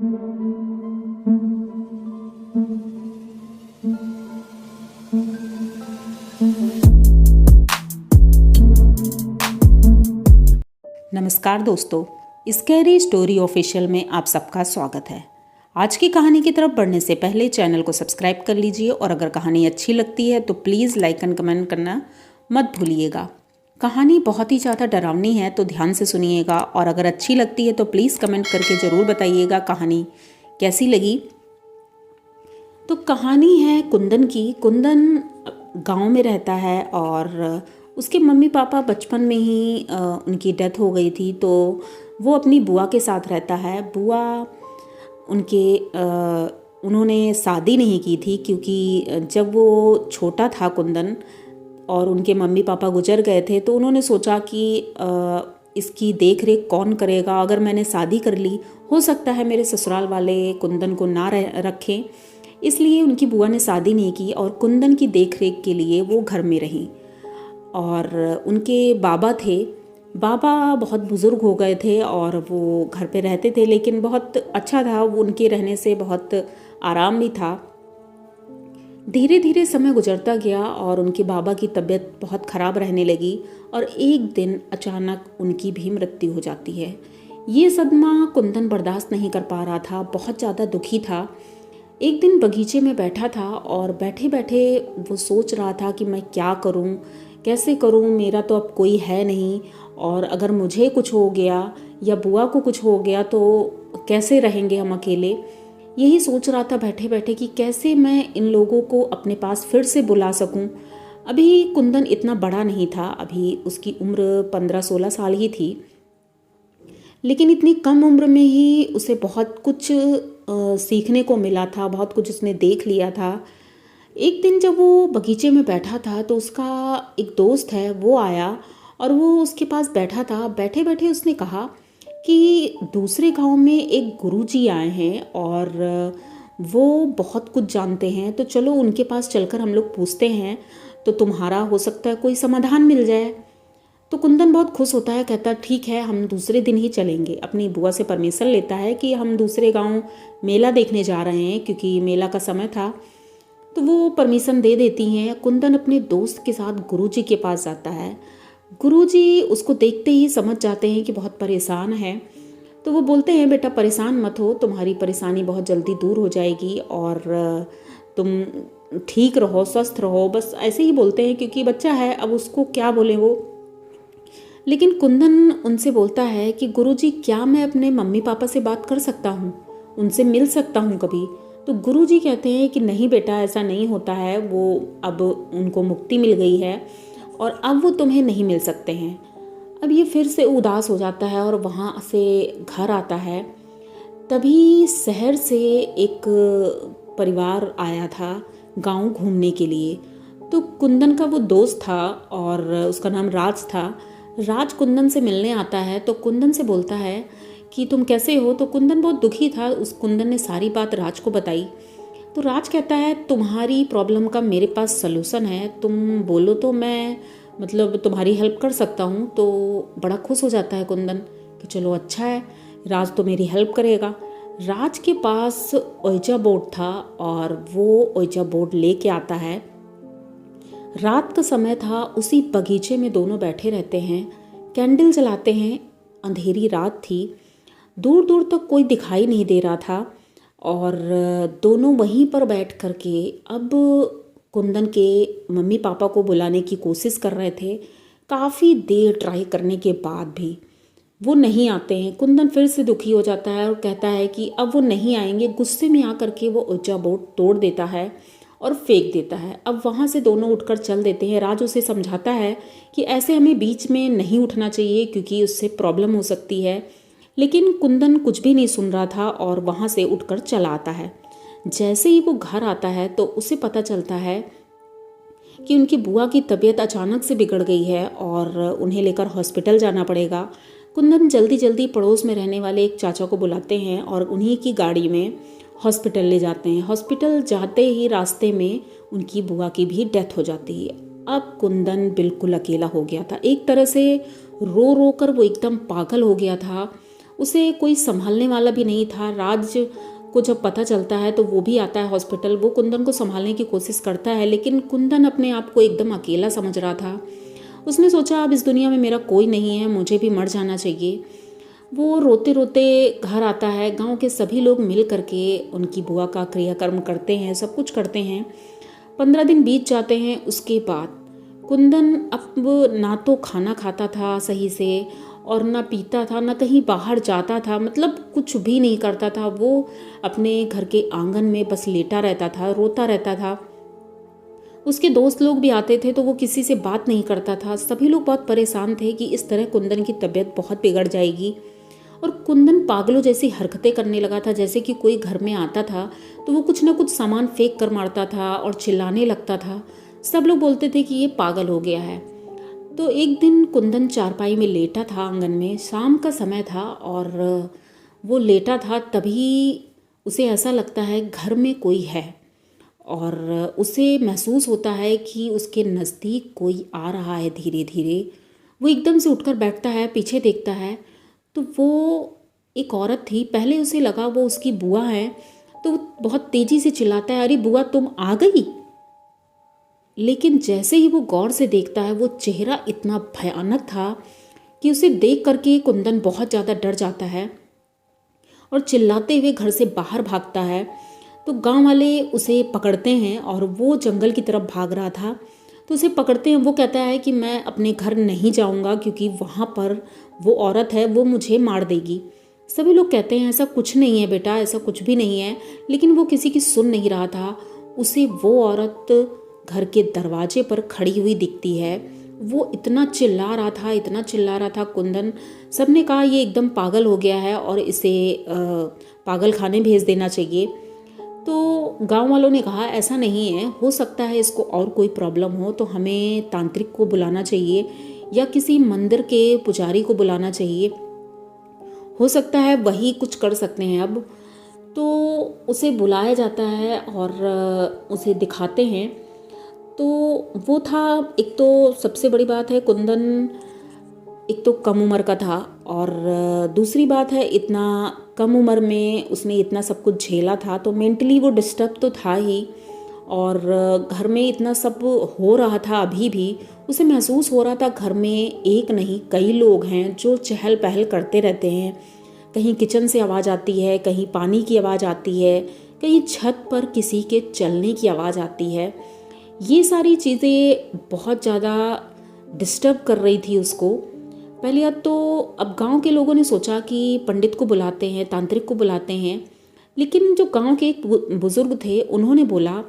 नमस्कार दोस्तों, scary story official में आप सबका स्वागत है। आज की कहानी की तरफ बढ़ने से पहले चैनल को सब्सक्राइब कर लीजिए और अगर कहानी अच्छी लगती है तो प्लीज़ लाइक एंड कमेंट करना मत भूलिएगा। कहानी बहुत ही ज़्यादा डरावनी है तो ध्यान से सुनिएगा और अगर अच्छी लगती है तो प्लीज़ कमेंट करके ज़रूर बताइएगा कहानी कैसी लगी। तो कहानी है कुंदन की। कुंदन गांव में रहता है और उसके मम्मी पापा बचपन में ही उनकी डेथ हो गई थी, तो वो अपनी बुआ के साथ रहता है। बुआ उन्होंने शादी नहीं की थी क्योंकि जब वो छोटा था कुंदन और उनके मम्मी पापा गुजर गए थे तो उन्होंने सोचा कि इसकी देख रेख कौन करेगा। अगर मैंने शादी कर ली हो सकता है मेरे ससुराल वाले कुंदन को ना रखें, इसलिए उनकी बुआ ने शादी नहीं की और कुंदन की देख रेख के लिए वो घर में रहीं। और उनके बाबा थे, बाबा बहुत बुज़ुर्ग हो गए थे और वो घर पे रहते थे, लेकिन बहुत अच्छा था, वो उनके रहने से बहुत आराम भी था। धीरे धीरे समय गुजरता गया और उनके बाबा की तबीयत बहुत ख़राब रहने लगी और एक दिन अचानक उनकी भी मृत्यु हो जाती है। ये सदमा कुंदन बर्दाश्त नहीं कर पा रहा था, बहुत ज़्यादा दुखी था। एक दिन बगीचे में बैठा था और बैठे बैठे वो सोच रहा था कि मैं क्या करूं, कैसे करूं, मेरा तो अब कोई है नहीं और अगर मुझे कुछ हो गया या बुआ को कुछ हो गया तो कैसे रहेंगे हम अकेले। यही सोच रहा था बैठे बैठे कि कैसे मैं इन लोगों को अपने पास फिर से बुला सकूं। अभी कुंदन इतना बड़ा नहीं था, अभी उसकी उम्र 15-16 साल ही थी, लेकिन इतनी कम उम्र में ही उसे बहुत कुछ सीखने को मिला था, बहुत कुछ उसने देख लिया था। एक दिन जब वो बगीचे में बैठा था तो उसका एक दोस्त है वो आया और वो उसके पास बैठा था। बैठे बैठे उसने कहा कि दूसरे गांव में एक गुरुजी आए हैं और वो बहुत कुछ जानते हैं, तो चलो उनके पास चलकर हम लोग पूछते हैं, तो तुम्हारा हो सकता है कोई समाधान मिल जाए। तो कुंदन बहुत खुश होता है, कहता ठीक है हम दूसरे दिन ही चलेंगे। अपनी बुआ से परमिशन लेता है कि हम दूसरे गांव मेला देखने जा रहे हैं क्योंकि मेला का समय था, तो वो परमिशन दे देती हैं। कुंदन अपने दोस्त के साथ गुरुजी के पास जाता है। गुरुजी उसको देखते ही समझ जाते हैं कि बहुत परेशान है, तो वो बोलते हैं बेटा परेशान मत हो, तुम्हारी परेशानी बहुत जल्दी दूर हो जाएगी और तुम ठीक रहो, स्वस्थ रहो, बस ऐसे ही बोलते हैं क्योंकि बच्चा है, अब उसको क्या बोले वो। लेकिन कुंदन उनसे बोलता है कि गुरुजी क्या मैं अपने मम्मी पापा से बात कर सकता हूँ, उनसे मिल सकता हूँ कभी। तो गुरुजी कहते हैं कि नहीं बेटा ऐसा नहीं होता है, वो अब उनको मुक्ति मिल गई है और अब वो तुम्हें नहीं मिल सकते हैं। अब ये फिर से उदास हो जाता है और वहाँ से घर आता है। तभी शहर से एक परिवार आया था गांव घूमने के लिए। तो कुंदन का वो दोस्त था और उसका नाम राज था। राज कुंदन से मिलने आता है तो कुंदन से बोलता है कि तुम कैसे हो। तो कुंदन बहुत दुखी था। उस कुंदन ने सारी बात राज को बताई। तो राज कहता है तुम्हारी प्रॉब्लम का मेरे पास सलूशन है, तुम बोलो तो मैं तुम्हारी हेल्प कर सकता हूँ। तो बड़ा खुश हो जाता है कुंदन कि चलो अच्छा है, राज तो मेरी हेल्प करेगा। राज के पास ओइजा बोर्ड था और वो ओइजा बोर्ड लेके आता है। रात का समय था, उसी बगीचे में दोनों बैठे रहते हैं, कैंडल जलाते हैं। अंधेरी रात थी, दूर दूर तक कोई दिखाई नहीं दे रहा था और दोनों वहीं पर बैठ कर के अब कुंदन के मम्मी पापा को बुलाने की कोशिश कर रहे थे। काफ़ी देर ट्राई करने के बाद भी वो नहीं आते हैं। कुंदन फिर से दुखी हो जाता है और कहता है कि अब वो नहीं आएंगे। गुस्से में आकर के वो ऊंचा बोर्ड तोड़ देता है और फेंक देता है। अब वहाँ से दोनों उठकर चल देते हैं। राज उसे समझाता है कि ऐसे हमें बीच में नहीं उठना चाहिए क्योंकि उससे प्रॉब्लम हो सकती है, लेकिन कुंदन कुछ भी नहीं सुन रहा था और वहाँ से उठकर चला आता है। जैसे ही वो घर आता है तो उसे पता चलता है कि उनकी बुआ की तबीयत अचानक से बिगड़ गई है और उन्हें लेकर हॉस्पिटल जाना पड़ेगा। कुंदन जल्दी जल्दी पड़ोस में रहने वाले एक चाचा को बुलाते हैं और उन्हीं की गाड़ी में हॉस्पिटल ले जाते हैं। हॉस्पिटल जाते ही रास्ते में उनकी बुआ की भी डेथ हो जाती है। अब कुंदन बिल्कुल अकेला हो गया था। एक तरह से रो रो कर वो एकदम पागल हो गया था। उसे कोई संभालने वाला भी नहीं था। राज को जब पता चलता है तो वो भी आता है हॉस्पिटल। वो कुंदन को संभालने की कोशिश करता है, लेकिन कुंदन अपने आप को एकदम अकेला समझ रहा था। उसने सोचा अब इस दुनिया में मेरा कोई नहीं है, मुझे भी मर जाना चाहिए। वो रोते रोते घर आता है। गांव के सभी लोग मिल करके उनकी बुआ का क्रियाकर्म करते हैं, सब कुछ करते हैं। 15 दिन बीत जाते हैं। उसके बाद कुंदन अब ना तो खाना खाता था सही से और ना पीता था, ना कहीं बाहर जाता था, मतलब कुछ भी नहीं करता था। वो अपने घर के आंगन में बस लेटा रहता था, रोता रहता था। उसके दोस्त लोग भी आते थे तो वो किसी से बात नहीं करता था। सभी लोग बहुत परेशान थे कि इस तरह कुंदन की तबीयत बहुत बिगड़ जाएगी। और कुंदन पागलों जैसी हरकतें करने लगा था। जैसे कि कोई घर में आता था तो वो कुछ ना कुछ सामान फेंक कर मारता था और चिल्लाने लगता था। सब लोग बोलते थे कि ये पागल हो गया है। तो एक दिन कुंदन चारपाई में लेटा था आंगन में। शाम का समय था और वो लेटा था, तभी उसे ऐसा लगता है घर में कोई है और उसे महसूस होता है कि उसके नज़दीक कोई आ रहा है धीरे धीरे। वो एकदम से उठकर बैठता है, पीछे देखता है तो वो एक औरत थी। पहले उसे लगा वो उसकी बुआ है, तो वो बहुत तेज़ी से चिल्लाता है, अरे बुआ तुम आ गई। लेकिन जैसे ही वो गौर से देखता है वो चेहरा इतना भयानक था कि उसे देख करके कुंदन बहुत ज़्यादा डर जाता है और चिल्लाते हुए घर से बाहर भागता है। तो गांव वाले उसे पकड़ते हैं और वो जंगल की तरफ भाग रहा था तो उसे पकड़ते हैं। वो कहता है कि मैं अपने घर नहीं जाऊंगा क्योंकि वहाँ पर वो औरत है, वो मुझे मार देगी। सभी लोग कहते हैं ऐसा कुछ नहीं है बेटा, ऐसा कुछ भी नहीं है, लेकिन वो किसी की सुन नहीं रहा था। उसे वो औरत घर के दरवाजे पर खड़ी हुई दिखती है। वो इतना चिल्ला रहा था, इतना चिल्ला रहा था कुंदन। सबने कहा ये एकदम पागल हो गया है और इसे पागल खाने भेज देना चाहिए। तो गांव वालों ने कहा ऐसा नहीं है, हो सकता है इसको और कोई प्रॉब्लम हो तो हमें तांत्रिक को बुलाना चाहिए या किसी मंदिर के पुजारी को बुलाना चाहिए, हो सकता है वही कुछ कर सकते हैं अब। तो उसे बुलाया जाता है और उसे दिखाते हैं। तो वो था, एक तो सबसे बड़ी बात है कुंदन एक तो कम उम्र का था और दूसरी बात है इतना कम उम्र में उसने इतना सब कुछ झेला था तो मेंटली वो डिस्टर्ब तो था ही। और घर में इतना सब हो रहा था, अभी भी उसे महसूस हो रहा था घर में एक नहीं कई लोग हैं जो चहल पहल करते रहते हैं। कहीं किचन से आवाज़ आती है, कहीं पानी की आवाज़ आती है, कहीं छत पर किसी के चलने की आवाज़ आती है। ये सारी चीज़ें बहुत ज़्यादा डिस्टर्ब कर रही थी उसको। पहले तो अब गांव के लोगों ने सोचा कि पंडित को बुलाते हैं, तांत्रिक को बुलाते हैं, लेकिन जो गांव के एक बुज़ुर्ग थे उन्होंने बोला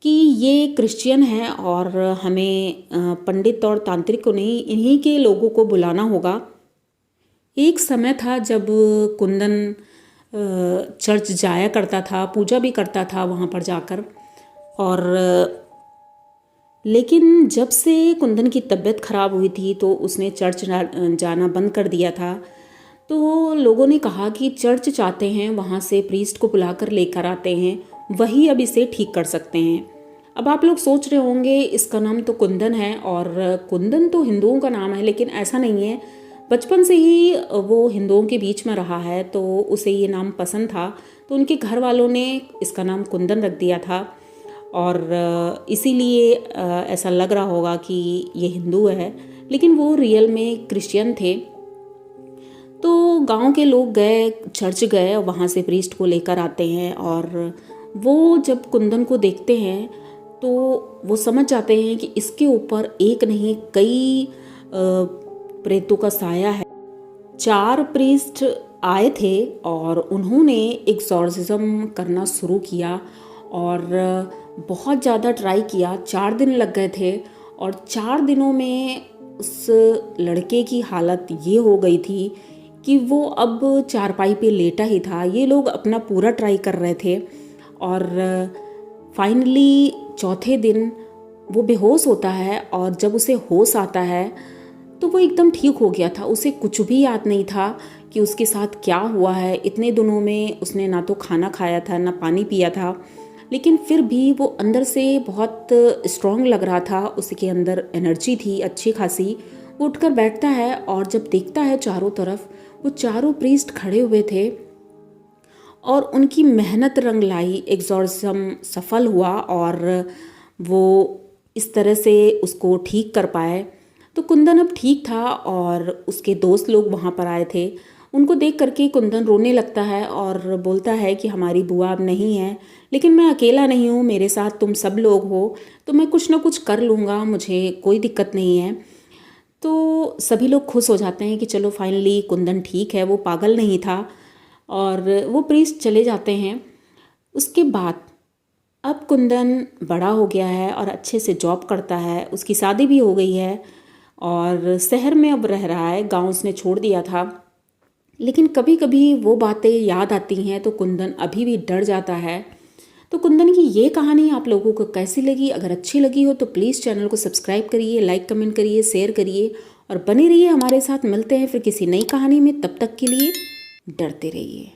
कि ये क्रिश्चियन है और हमें पंडित और तांत्रिक को नहीं, इन्हीं के लोगों को बुलाना होगा। एक समय था जब कुंदन चर्च जाया करता था, पूजा भी करता था वहाँ पर जाकर। और लेकिन जब से कुंदन की तबीयत ख़राब हुई थी तो उसने चर्च जाना बंद कर दिया था। तो लोगों ने कहा कि चर्च चाहते हैं, वहाँ से प्रीस्ट को बुलाकर लेकर आते हैं, वही अब इसे ठीक कर सकते हैं। अब आप लोग सोच रहे होंगे इसका नाम तो कुंदन है और कुंदन तो हिंदुओं का नाम है, लेकिन ऐसा नहीं है। बचपन से ही वो हिंदुओं के बीच में रहा है तो उसे ये नाम पसंद था, तो उनके घर वालों ने इसका नाम कुंदन रख दिया था। और इसीलिए ऐसा लग रहा होगा कि ये हिंदू है, लेकिन वो रियल में क्रिश्चियन थे। तो गांव के लोग गए, चर्च गए, वहाँ से प्रीस्ट को लेकर आते हैं और वो जब कुंदन को देखते हैं तो वो समझ जाते हैं कि इसके ऊपर एक नहीं कई प्रेतों का साया है। 4 प्रीस्ट आए थे और उन्होंने एक्सॉर्सिज्म करना शुरू किया और बहुत ज़्यादा ट्राई किया। 4 दिन लग गए थे और 4 दिनों में उस लड़के की हालत ये हो गई थी कि वो अब चारपाई पे लेटा ही था। ये लोग अपना पूरा ट्राई कर रहे थे और फाइनली चौथे दिन वो बेहोश होता है और जब उसे होश आता है तो वो एकदम ठीक हो गया था। उसे कुछ भी याद नहीं था कि उसके साथ क्या हुआ है। इतने दिनों में उसने ना तो खाना खाया था ना पानी पिया था, लेकिन फिर भी वो अंदर से बहुत स्ट्रॉन्ग लग रहा था, उसके अंदर एनर्जी थी अच्छी खासी। वो उठकर बैठता है और जब देखता है चारों तरफ वो चारों प्रीस्ट खड़े हुए थे और उनकी मेहनत रंग लाई, एग्जॉर्सिज्म सफल हुआ और वो इस तरह से उसको ठीक कर पाए। तो कुंदन अब ठीक था और उसके दोस्त लोग वहाँ पर आए थे। उनको देख करके कुंदन रोने लगता है और बोलता है कि हमारी बुआ अब नहीं है, लेकिन मैं अकेला नहीं हूँ, मेरे साथ तुम सब लोग हो, तो मैं कुछ ना कुछ कर लूँगा, मुझे कोई दिक्कत नहीं है। तो सभी लोग खुश हो जाते हैं कि चलो फाइनली कुंदन ठीक है, वो पागल नहीं था। और वो प्रीस्ट चले जाते हैं। उसके बाद अब कुंदन बड़ा हो गया है और अच्छे से जॉब करता है, उसकी शादी भी हो गई है और शहर में अब रह रहा है, गांव उसने छोड़ दिया था। लेकिन कभी कभी वो बातें याद आती हैं तो कुंदन अभी भी डर जाता है। तो कुंदन की ये कहानी आप लोगों को कैसी लगी? अगर अच्छी लगी हो तो प्लीज़ चैनल को सब्सक्राइब करिए, लाइक कमेंट करिए, शेयर करिए और बने रहिए हमारे साथ। मिलते हैं फिर किसी नई कहानी में, तब तक के लिए डरते रहिए।